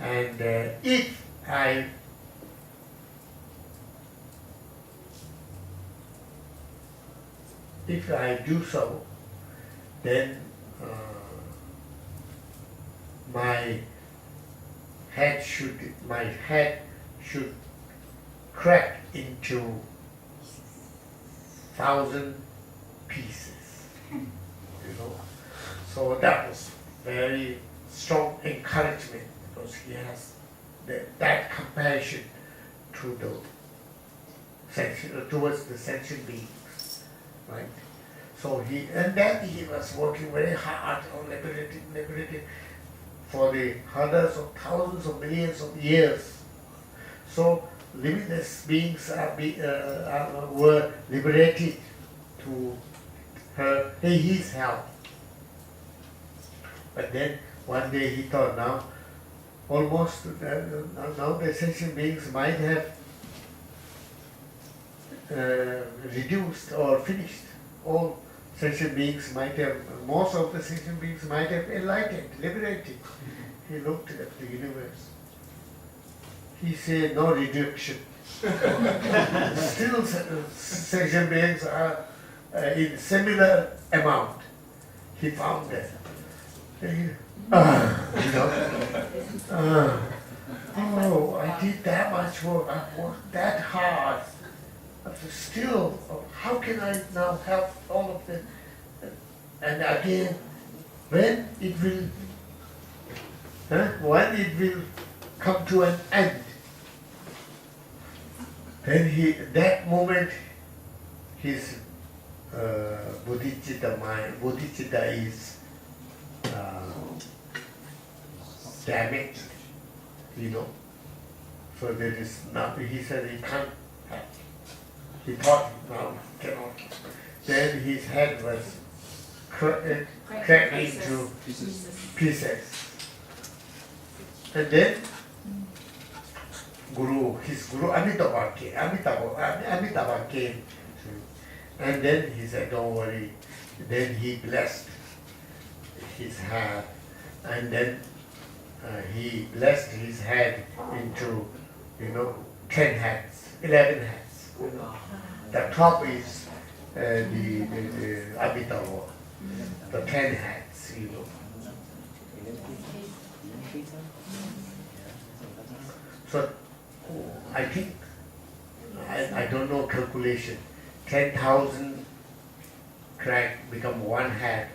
And if I do so, then my head should crack into 1,000 pieces. So that was very strong encouragement, because he has that compassion to towards the sentient beings, right? So then he was working very hard on liberating for the hundreds of thousands of millions of years. So limitless beings were liberated to his help. But then one day he thought, now the sentient beings might have reduced or finished. All sentient beings most of the sentient beings might have enlightened, liberated. He looked at the universe. He said, no reduction. Still sentient beings are in similar amount. He found that. I did that much work, I worked that hard. Still, how can I now help all of them? And again, when it will come to an end, then that moment, his bodhicitta is damaged, So there is nothing. He said he can't help. He thought, no, cannot. Then his head was cracked into pieces. And then his guru Amitabha came. And then he said, don't worry. Then he blessed his head. And then he blessed his head into, 10 heads, 11 heads. The top is the Amitabha, the 10 heads, So I think, I don't know calculation, 10,000 crack become one head,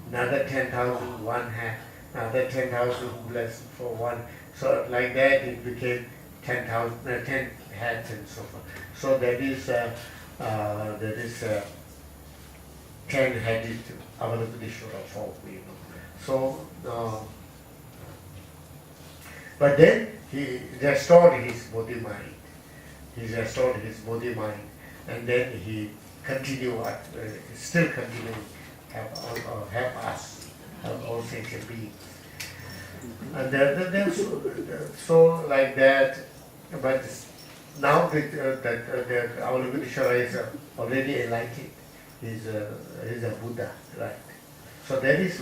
another 10,000 one head, another 10,000 blessed for one. So like that it became 10 heads and so forth. So that is 10-headed Avalokiteshvara form, So, but then he restored his body mind. And then he still continuing help us, help all sentient beings. And then so like that, but now that Avalokiteshvara is already enlightened, he's a Buddha, right? So that is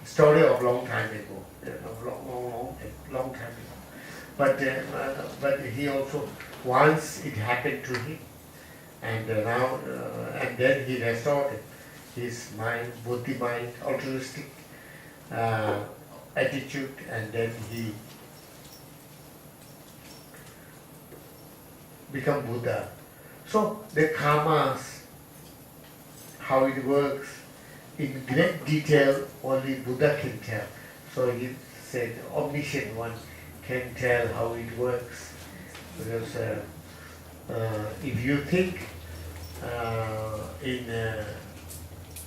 story of long time ago, long time ago. But he also, once it happened to him, and then he restored his mind, buddhi mind, altruistic attitude, and then he become Buddha. So the karmas, how it works, in great detail, only Buddha can tell. So he said, omniscient one can tell how it works. Because if you think in a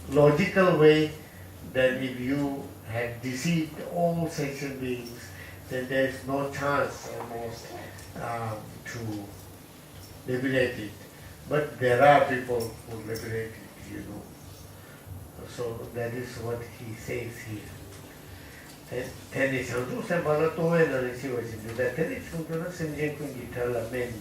logical way, then if you have deceived all sentient beings, then there is no chance almost to liberate it. But there are people who liberate it, So that is what he says here. Then it's also Balato and the that is Simjin Kunditala men.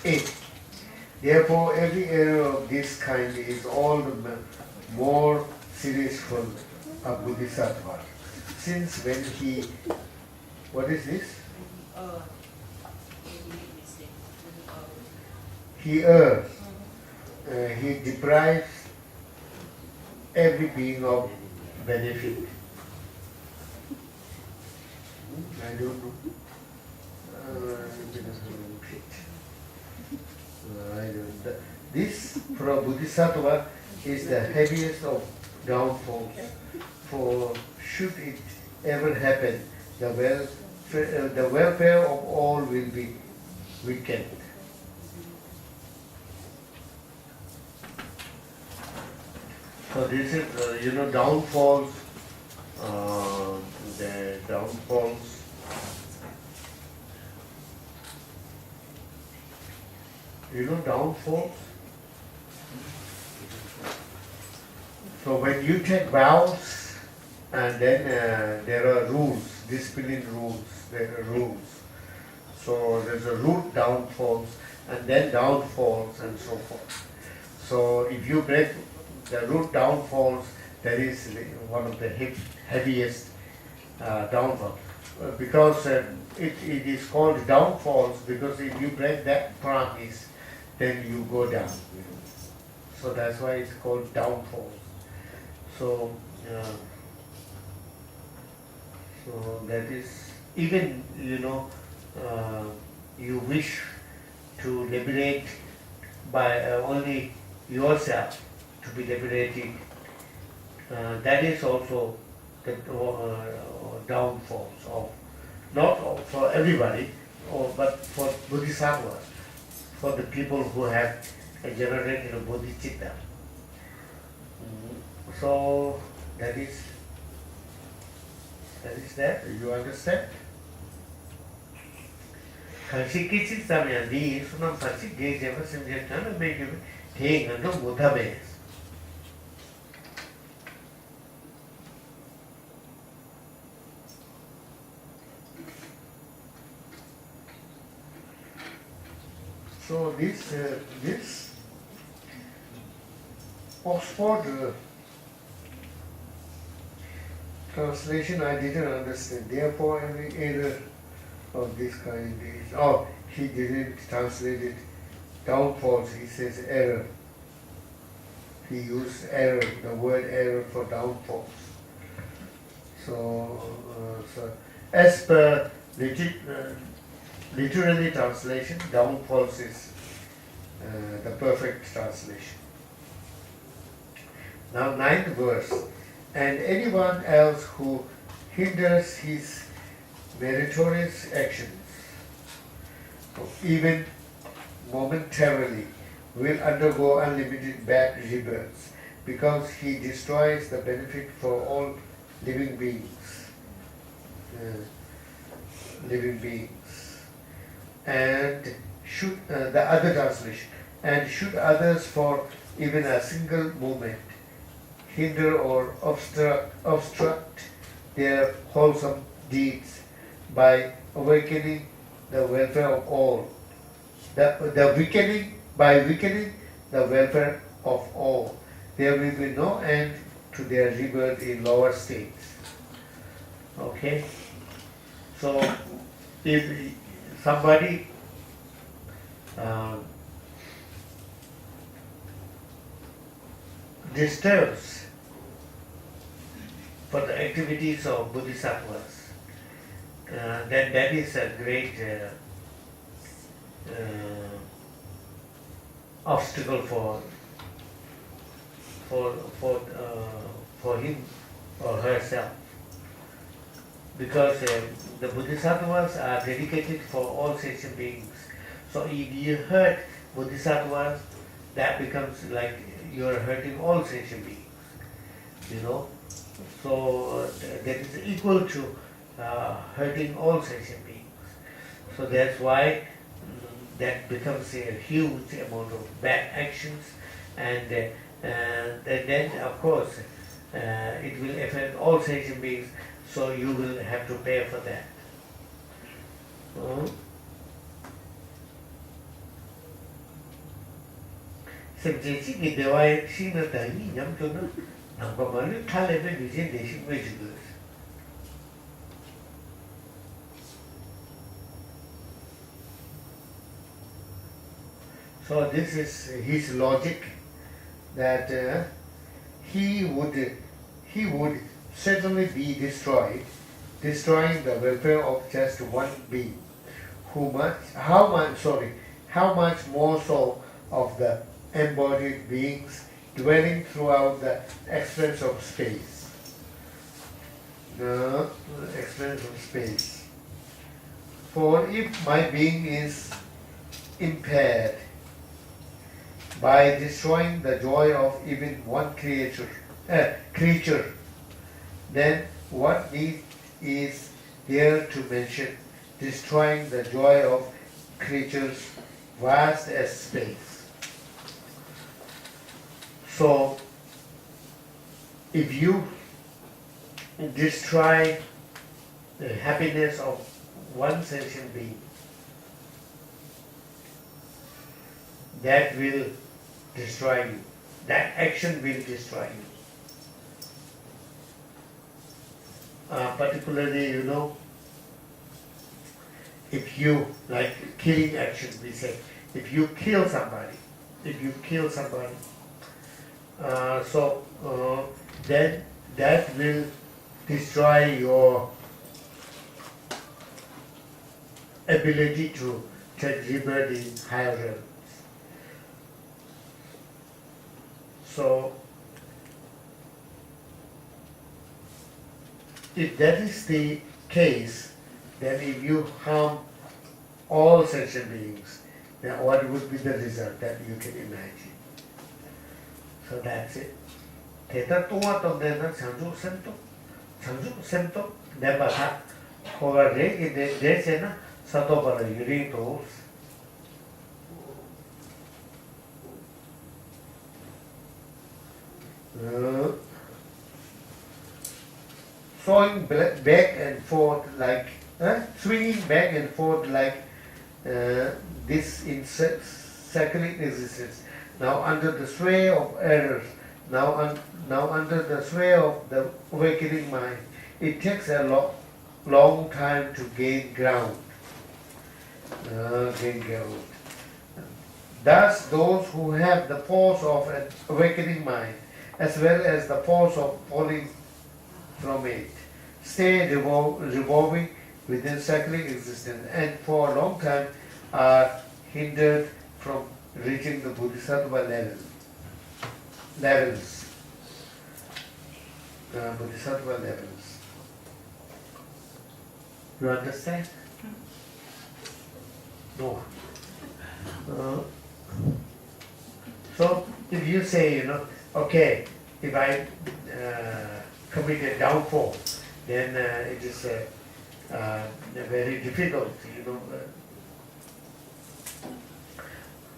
V.8. Therefore, every error of this kind is all the more serious for a Bodhisattva. Since when he, what is this? He errs. He deprives every being of benefit. I don't know. This, for a Bodhisattva, is the heaviest of downfalls. For should it ever happen, the welfare of all will be weakened. So this is, downfalls, the downfalls. Downfalls? So when you take vows, and then there are rules, discipline rules, there are rules. So there's a root downfalls, and then downfalls, and so forth. So if you break the root downfalls, that is one of the heaviest downfalls. Because it is called downfalls, because if you break that promise, then you go down. So that's why it's called downfalls. So, so that is, even, you wish to liberate by only yourself, to be liberated, that is also the downfalls of, not for everybody, but for Bodhisattvas, for the people who have generated a bodhicitta. So that is that. You understand? Conscientiousness V.8 sunam pasik gaze ever since you can make you take and no Buddha base. So this Oxford translation I didn't understand. Therefore, every error of this kind is. Oh, he didn't translate it downfalls. He says error. He used error, the word error for downfalls. So as per literally translation, downfalls is the perfect translation. Now, 9th verse. And anyone else who hinders his meritorious actions, even momentarily, will undergo unlimited bad rebirths, because he destroys the benefit for all living beings. And should the other translation, and should others for even a single moment hinder or obstruct their wholesome deeds by awakening the welfare of all, by weakening the welfare of all, there will be no end to their rebirth in lower states. Okay? So, if somebody disturbs for the activities of Bodhisattvas, then that is a great obstacle for him or herself, because the Bodhisattvas are dedicated for all sentient beings. So if you hurt Bodhisattvas, that becomes like you are hurting all sentient beings. So that is equal to hurting all sentient beings. So that's why that becomes a huge amount of bad actions, and then of course it will affect all sentient beings, so you will have to pay for that. semjesi devaya shina dani nyam chona namba mali thalebe vision deshin vejigus. So this is his logic that he would certainly be destroyed, destroying the welfare of just one being. How much more so of the embodied beings dwelling throughout the expanse of space. The expanse of space. For if my being is impaired by destroying the joy of even one creature, then what need is there to mention destroying the joy of creatures vast as space? So, if you destroy the happiness of one sentient being, that will destroy you. That action will destroy you. Particularly, if you, like killing action, we say, if you kill somebody, then that will destroy your ability to take rebirth in higher realms. So, if that is the case, then if you harm all sentient beings, then what would be the result that you can imagine? So that's it. Theta tuwa tondena chanju semto deba ha koga re de sena sato para yuri to. Swinging back and forth like this in cyclic existence. Now under the sway of errors, now under the sway of the awakening mind, it takes a long time to gain ground. Thus, those who have the force of an awakening mind, as well as the force of falling from it, stay revolving within cyclic existence, and for a long time are hindered from reaching the Bodhisattva levels. Bodhisattva levels. You understand? No. So if you say, okay, if I commit a downfall, then it is very difficult,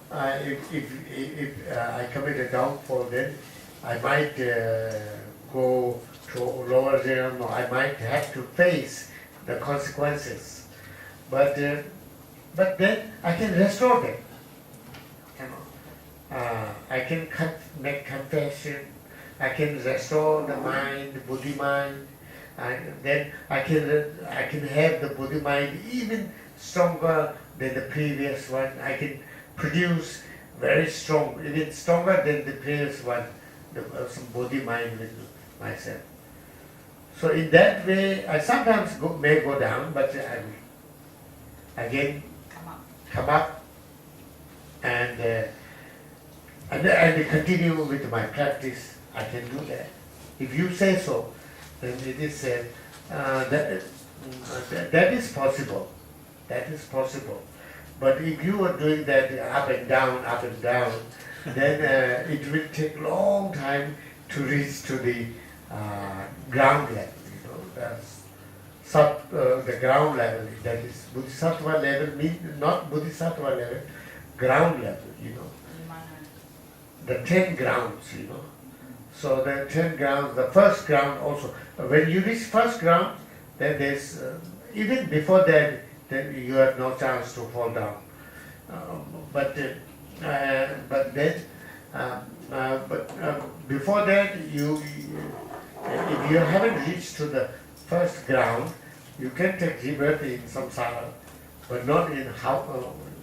if I commit a downfall, then I might go to lower realm, or I might have to face the consequences. But then I can restore them. I can make confession. I can restore the mind, Buddhi mind. Then I can have the Buddhi mind even stronger than the previous one. I can produce very strong, even stronger than the previous one, some Buddhi mind with myself. So in that way, I sometimes may go down, but I will again come up and continue with my practice. I can do that. If you say so, then it is that is possible. That is possible. But if you are doing that up and down, then it will take a long time to reach to the ground level. The ground level, that is Bodhisattva level, means not Bodhisattva level, ground level, The 10 grounds, So the 10 grounds, the first ground also. When you reach first ground, then there's, even before that, then you have no chance to fall down. But then But before that, if you haven't reached to the first ground, you can take rebirth in samsara, but not in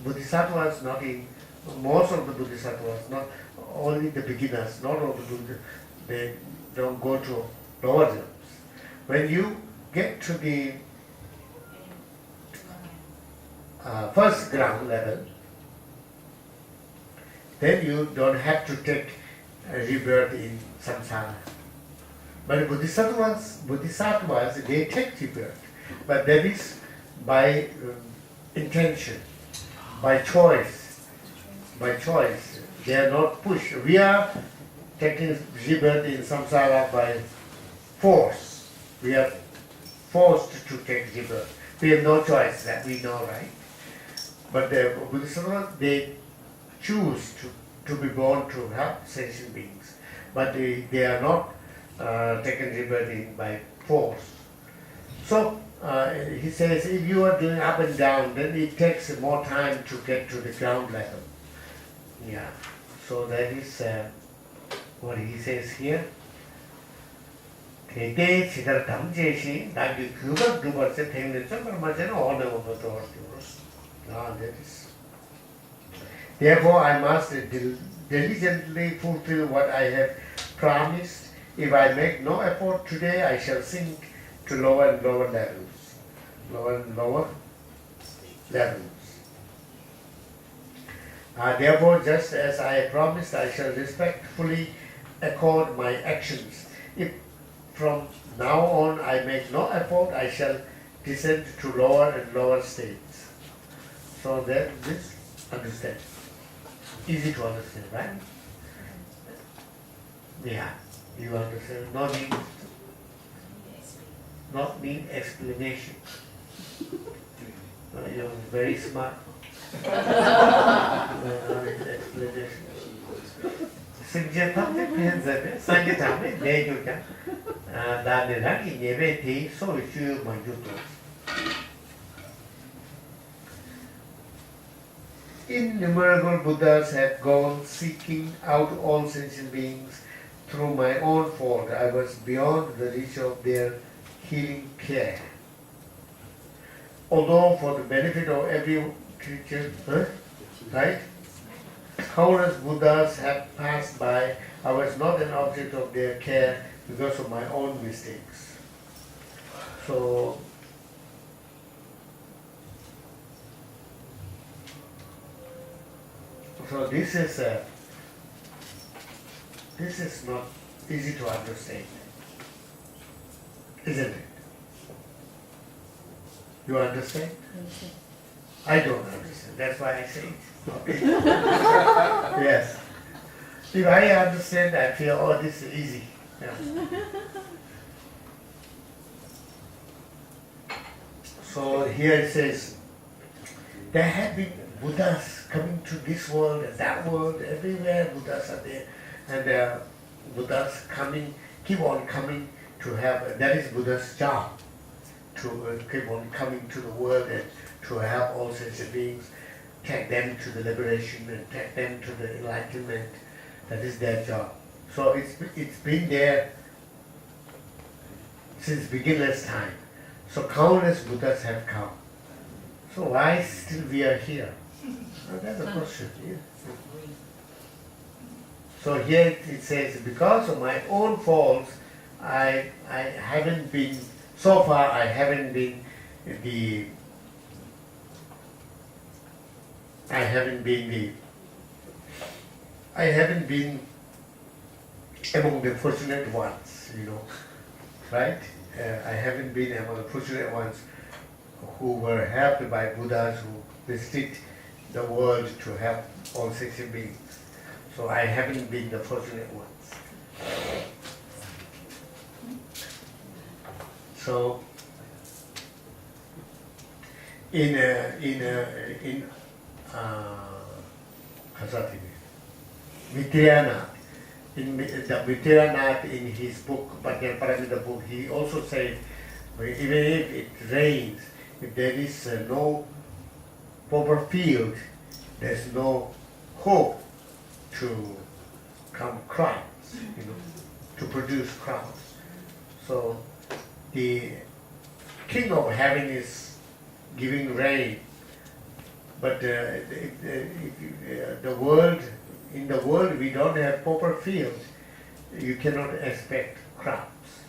Bodhisattvas, not in most of the Bodhisattvas, not only the beginners, not all the Buddhas, they don't go to lower realms. When you get to the first ground level, then you don't have to take rebirth in samsara. But Bodhisattvas, they take rebirth, but that is by intention, by choice. They are not pushed. We are taking rebirth in samsara by force. We are forced to take rebirth. We have no choice, that we know, right? But the Bodhisattvas, they choose to be born to help sentient beings, but they are not taken rebirth by force. So he says, if you are doing up and down, then it takes more time to get to the ground level. Yeah. So that is what he says here. That is. Therefore, I must diligently fulfill what I have promised. If I make no effort today, I shall sink to lower and lower levels. Lower and lower levels. Therefore, just as I promised, I shall respectfully accord my actions. If from now on I make no effort, I shall descend to lower and lower states. So that this understand. Easy to understand, right? Yeah, you understand. Not need explanation. You're very smart. Explanation. Innumerable Buddhas have gone seeking out all sentient beings. Through my own fault, I was beyond the reach of their healing care. Although for the benefit of every creature, right? Countless Buddhas have passed by. I was not an object of their care because of my own mistakes. So this is not easy to understand, isn't it? You understand? I don't understand. That's why I say it. Yes. If I understand, I feel, oh, this is easy. Yeah. So here it says, there have been Buddhas coming to this world and that world, everywhere Buddhas are there. And Buddhas keep on coming to have, that is Buddha's job, to keep on coming to the world and to help all sentient beings, take them to the liberation and take them to the enlightenment. That is their job. So it's been there since beginner's time. So countless Buddhas have come. So why still we are here? Well, that's a question. Yeah. So here it says, because of my own faults, I haven't been, so far I haven't been among the fortunate ones, right? I haven't been among the fortunate ones who were helped by Buddhas who visited the world to help all sentient beings. So I haven't been the fortunate ones. So in Vitrayanath, in the Vitrayanath in his book, Paramita book, he also said, even if it rains, if there is no proper field, there's no hope to come crowds, to produce crowds. So the king of heaven is giving rain, but the world, in the world we don't have proper fields. You cannot expect crops.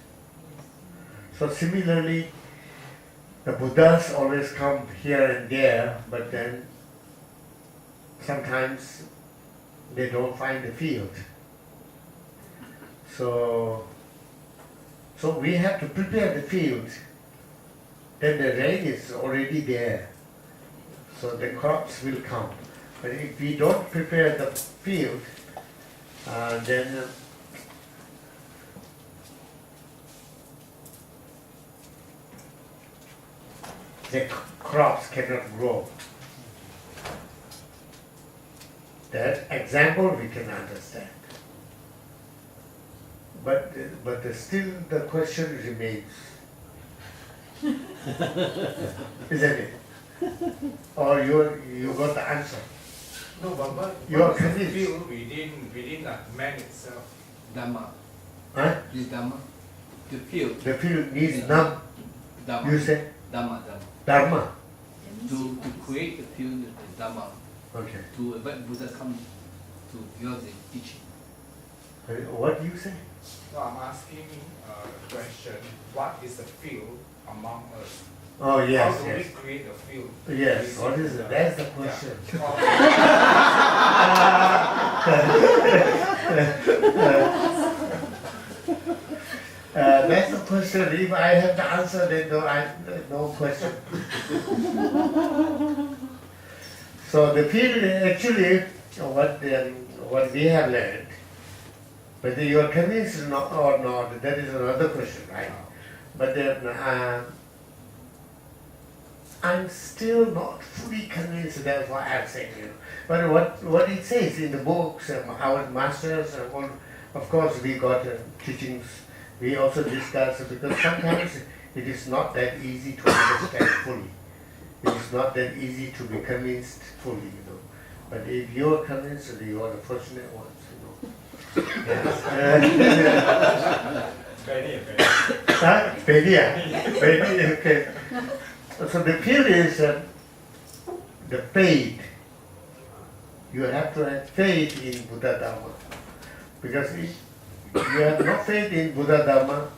So similarly, the Buddhas always come here and there, but then sometimes they don't find the field. So we have to prepare the field. Then the rain is already there. So the crops will come. But if we don't prepare the field, then the crops cannot grow. That example we can understand. But still the question remains. Isn't it? Or you got the answer? No, but You are what is the convinced. field within a man itself? Dhamma. Huh? This Dhamma. The field. The field needs none. Dhamma. You say Dhamma. Dharma. To create the field, the Dhamma. Okay. To invite Buddha come to hear the teaching. What do you say? No, I'm asking a question. What is the field among us? Oh yes, How do yes. we create a field? Yes, what is it? That's the question. That's the question. If I have the answer, then no question. So the field actually what we have learned, whether you are convinced or not, that is another question, right? But then I'm still not fully convinced. That's why I'm saying, But what it says in the books, our masters, of course we got teachings. We also discuss because sometimes it is not that easy to understand fully. It is not that easy to be convinced fully, But if you are convinced, you are the fortunate ones, Very, okay. So the field is the faith. You have to have faith in Buddha Dhamma. Because if you have no faith in Buddha Dhamma,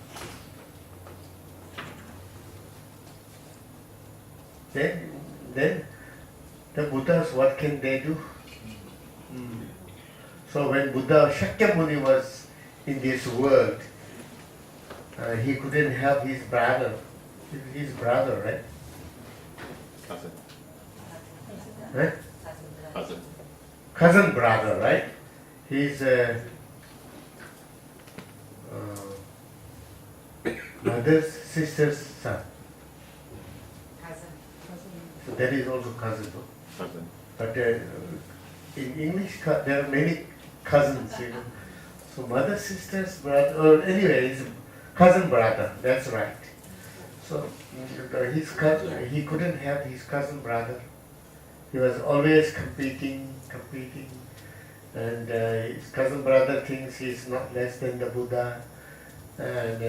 then the Buddhas, what can they do? So when Buddha Shakyamuni was in this world, he couldn't help his brother. His brother, right? Cousin. Right? Cousin. Cousin brother, right? His mother's sister's son. So that is also cousin. No? Cousin. But in English, there are many cousins, So mother, sister's brother, or anyway, his cousin brother, that's right. So he couldn't have his cousin brother. He was always competing. And his cousin brother thinks he's not less than the Buddha. And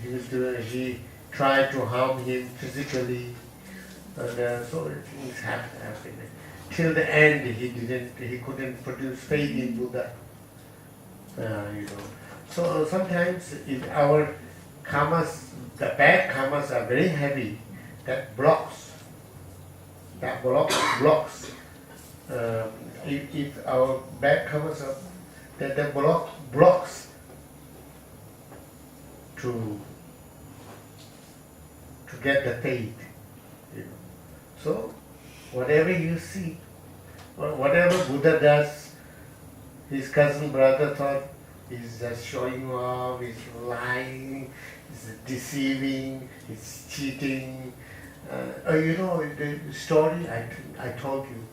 he tried to harm him physically. And so things happened. Till the end, he couldn't produce faith in Buddha. So sometimes if our karmas, the bad karmas are very heavy, that blocks. If our bad karmas are, that blocks to get the faith. So whatever you see, whatever Buddha does, his cousin brother thought he's just showing off, he's lying, he's deceiving, he's cheating. The story I told you.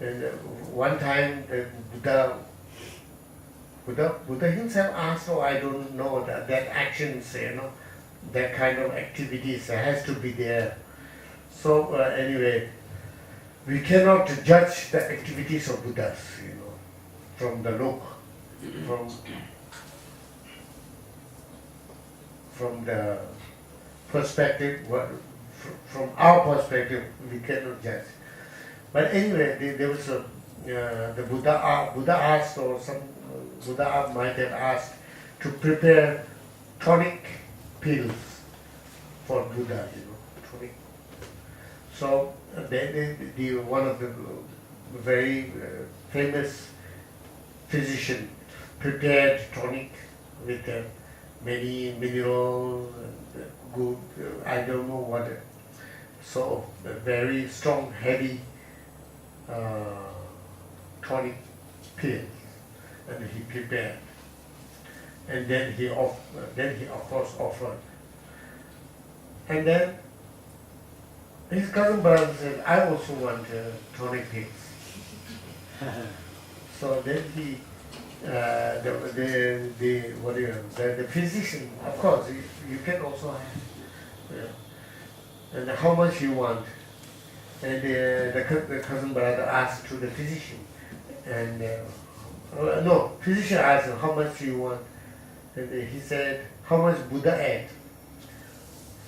And one time Buddha himself asked, I don't know that actions, that kind of activities has to be there. So anyway, we cannot judge the activities of Buddhas, from the look, from the perspective, from our perspective, we cannot judge. But anyway, there was the Buddha asked, or some Buddha might have asked, to prepare tonic pills for Buddha, tonic. So one of the very famous physician prepared tonic with many minerals and good, I don't know what, so very strong, heavy tonic pills, and he prepared. And then he of course offered. And then his cousin brother said, I also want tonic pills. So then he, the physician, of course, you can also have. And how much you want? And the cousin brother asked to the physician, and physician asked him, how much you want? And he said, how much Buddha ate?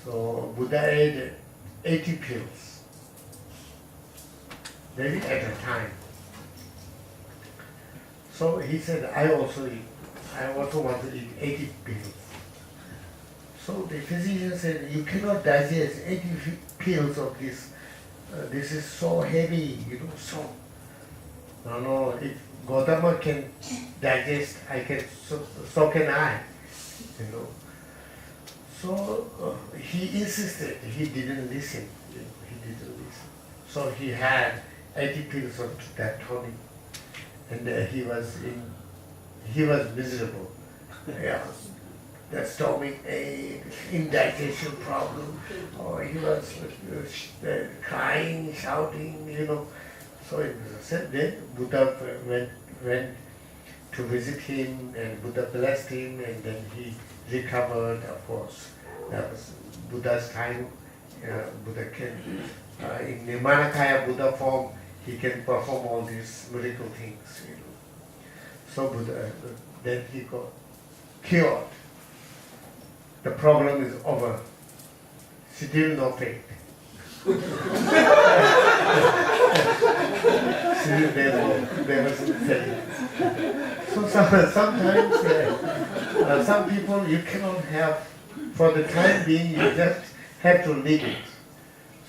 So Buddha ate 80 pills, maybe at a time. So he said, I also want to eat 80 pills. So the physician said, you cannot digest 80 pills of this. This is so heavy, so. No, if Gautama can digest, so can I, So he insisted, he didn't listen, So he had 80 pills of that tonic, and he was miserable. The stomach ache, indigestion problem, or he was crying, shouting, So then Buddha went to visit him, and Buddha blessed him, and then he recovered. Of course, that was Buddha's time. Buddha can, in Nirmanakaya Buddha form, he can perform all these miracle things. So Buddha, then he got cured. The problem is over. Still no faith. Still there was faith. So sometimes some people you cannot have, for the time being, you just have to leave it.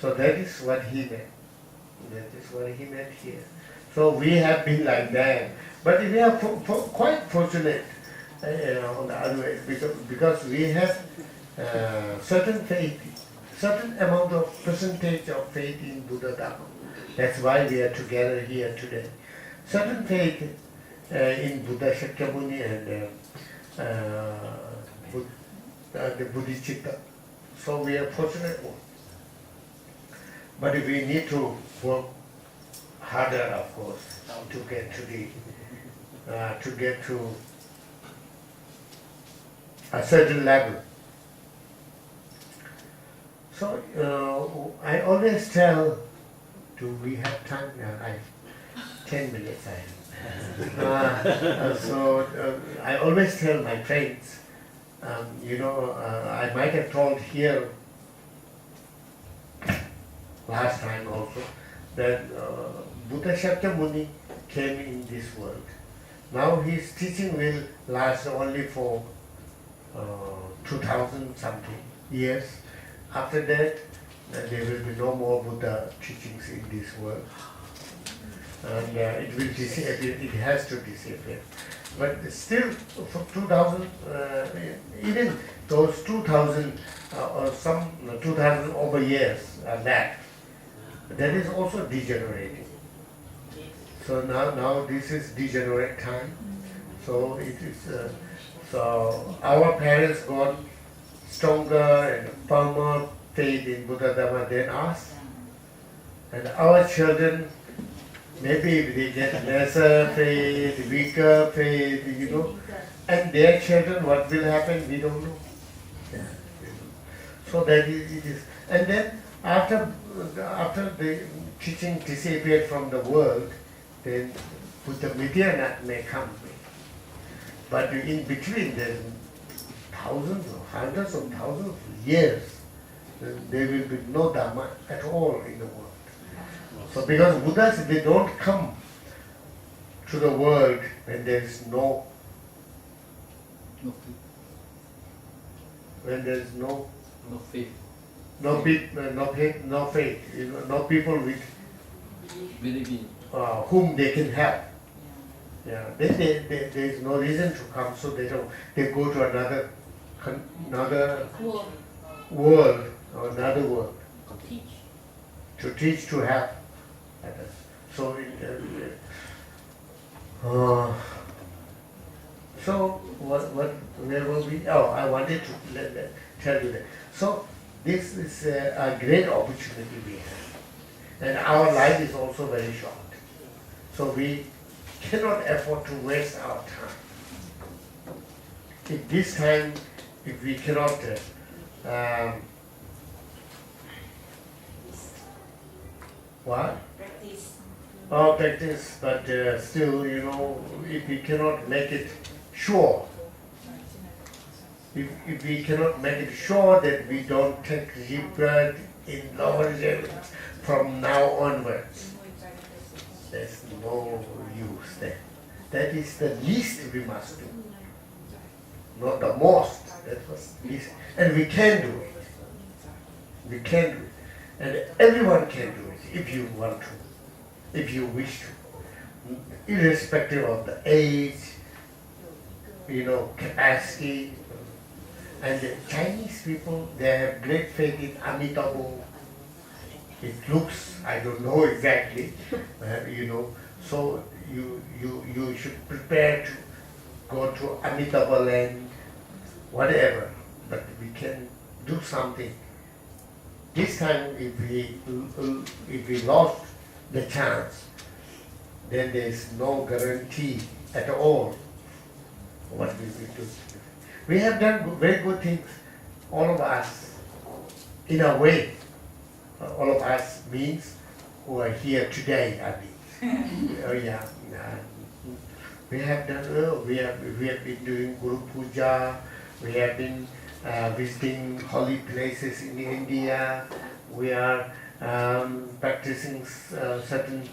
So that is what he meant. That is what he meant here. So we have been like that. But we are quite fortunate on the other way, because we have certain faith, certain amount of percentage of faith in Buddha Dhamma. That's why we are together here today. Certain faith in Buddha Shakyamuni and the Bodhisattva. So we are fortunate one. But we need to work harder, of course, to get to a certain level. So I always tell, do we have time? 10 minutes I always tell my friends, I might have told here last time also, that Buddha Shakyamuni came in this world. Now his teaching will last only for 2000 something years. After that, there will be no more Buddha teachings in this world. And it will disappear, it has to disappear. But still, for 2000, even those 2000 or some 2000 over years are that is also degenerating. So now this is degenerate time. So it is. So our parents got stronger and firmer faith in Buddha Dhamma than us, and our children maybe they get lesser faith, weaker faith, and their children, what will happen, we don't know. So that it is. And then after the teaching disappeared from the world, then Buddha Midhyana may come. But in between there's thousands or hundreds of thousands of years, there will be no Dhamma at all in the world. So because Buddhas, they don't come to the world when there is no faith. no faith, no people with Believing. whom they can help. Yeah, then there is no reason to come, so they go to another world or another world to teach, to help others. So where were we? Oh, I wanted to tell you that. So this is a great opportunity we have, and our life is also very short. So we cannot afford to waste our time. If this time, if we cannot practice, but still, if we cannot make it sure, if we cannot make it sure that we don't take rebirth in lower levels from now onwards, there's no use there. That is the least we must do, not the most. That was least, and we can do it. We can do it, and everyone can do it if you want to, if you wish to, irrespective of the age, capacity. And the Chinese people, they have great faith in Amitabha. It looks, I don't know exactly, so you should prepare to go to Amitabha land, whatever, but we can do something. This time, if we lost the chance, then there is no guarantee at all what we will do. We have done very good things, all of us, in a way. All of us means who are here today, I mean. We have done, we have been doing Guru Puja, we have been visiting holy places in India, we are practicing certain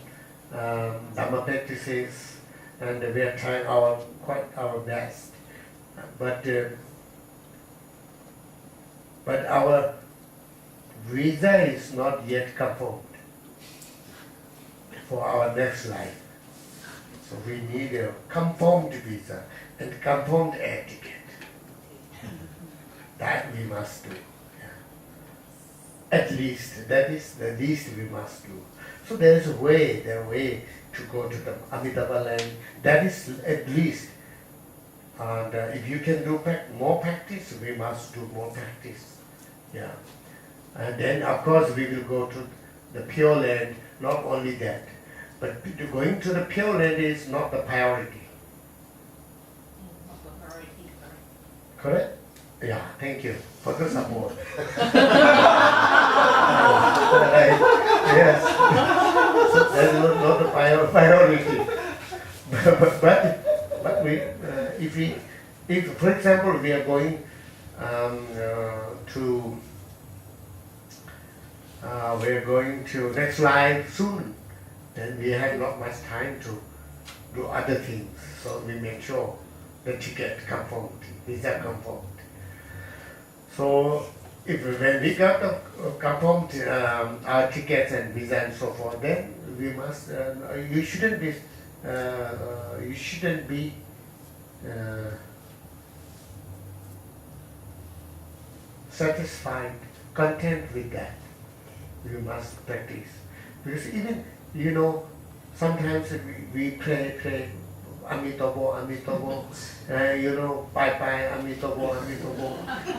Dhamma practices, and we are trying our best. But our visa is not yet confirmed for our next life. So we need a confirmed visa and confirmed air ticket. That we must do. Yeah. At least, that is the least we must do. So there is a way to go to the Amitabha land. That is at least. And if you can do more practice, we must do more practice. Yeah. And then, of course, we will go to the Pure Land. Not only that, but going to the Pure Land is not the priority. Correct? Yeah. Thank you for the support. Yes. So that is not the priority. But we, if for example we are going to next life soon, then we have not much time to do other things. So we make sure the ticket confirmed, visa confirmed. So when we got the confirmed our tickets and visa and so forth, then we must. You shouldn't be satisfied, content with that. You must practice. Because even, sometimes we pray, Amitabha, bye, Amitabha,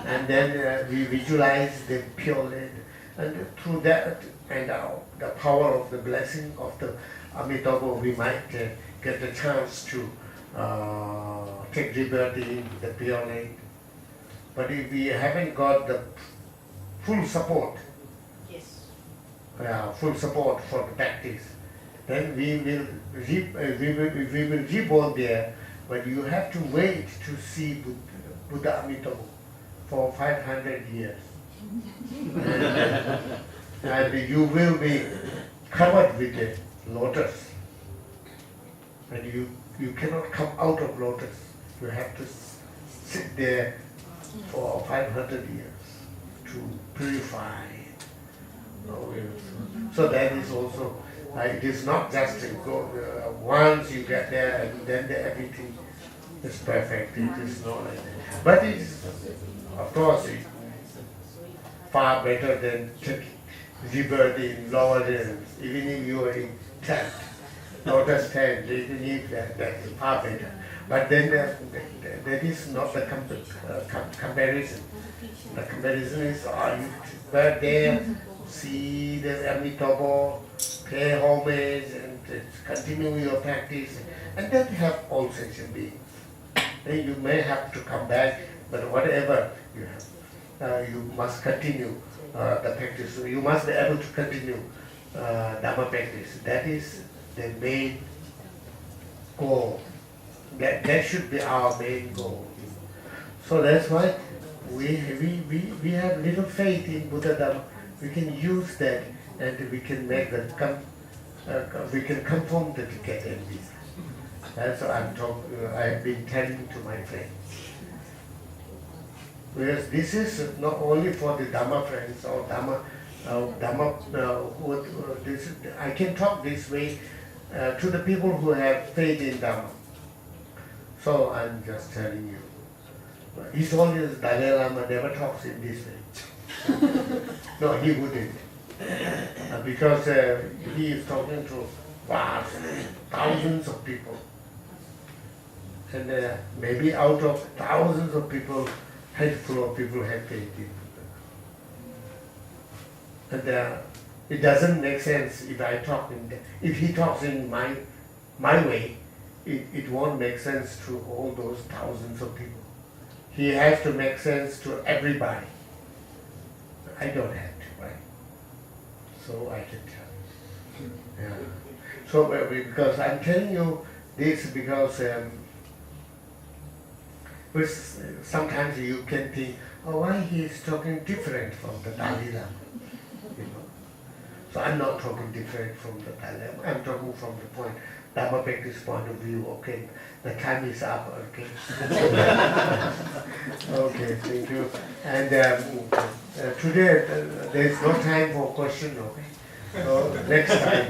and then we visualize the Pure Land. And through that, and the power of the blessing of the Amitabha, we might get the chance to take rebirth in the Pure Land. But if we haven't got the full support, full support for the practice, then we will reborn there, but you have to wait to see Buddha Amitabha for 500 years. And you will be covered with the lotus. And you cannot come out of lotus. You have to sit there for 500 years to purify. So that is also, it is not just to go, once you get there and then everything is perfect. It is not like that. But it is, of course, far better than rebirth in lower realms. Even if you are in tent, lotus tent, even if that is far better. But then that is not the comparison. The comparison is, you were there, see the Amitabha, pay homage, and continue your practice, and then have all sentient beings. Then you may have to come back, but whatever you have, you must continue the practice. You must be able to continue Dhamma practice. That is the main goal. That should be our main goal. So that's why we have little faith in Buddha Dhamma. We can use that and we can make we can conform the ticket and visa. That's what I've been telling to my friends. Whereas this is not only for the Dhamma friends or I can talk this way to the people who have faith in Dhamma. So I'm just telling you. His Holiness Dalai Lama never talks in this way. No, he wouldn't. Because he is talking to vast, thousands of people. And maybe out of thousands of people, handful of people have faith in Buddha. And it doesn't make sense if he talks in my way, it won't make sense to all those thousands of people. He has to make sense to everybody. I don't have to, right? So I can tell you. Yeah. So because I'm telling you this because sometimes you can think, why he is talking different from the Dalai Lama, So I'm not talking different from the Dalai Lama. I'm talking from the point, Dhamma practice point of view. Okay, the time is up. Okay. Okay, thank you. And today there is no time for question. Okay. So next time.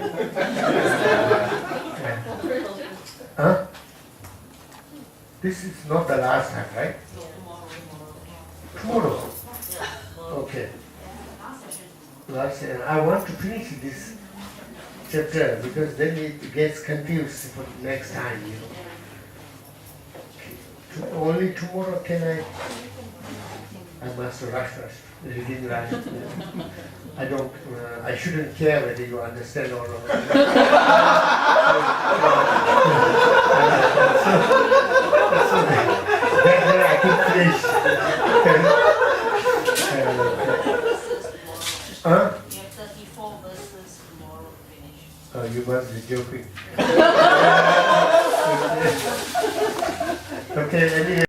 Huh? This is not the last time, right? Tomorrow. Okay. I want to finish this chapter because then it gets confused for next time, Only tomorrow can I must rush, reading rush. I shouldn't care whether you understand or not. So then I can finish. Huh? You have 34 verses tomorrow finish. Oh, you must be joking. Okay, anyway.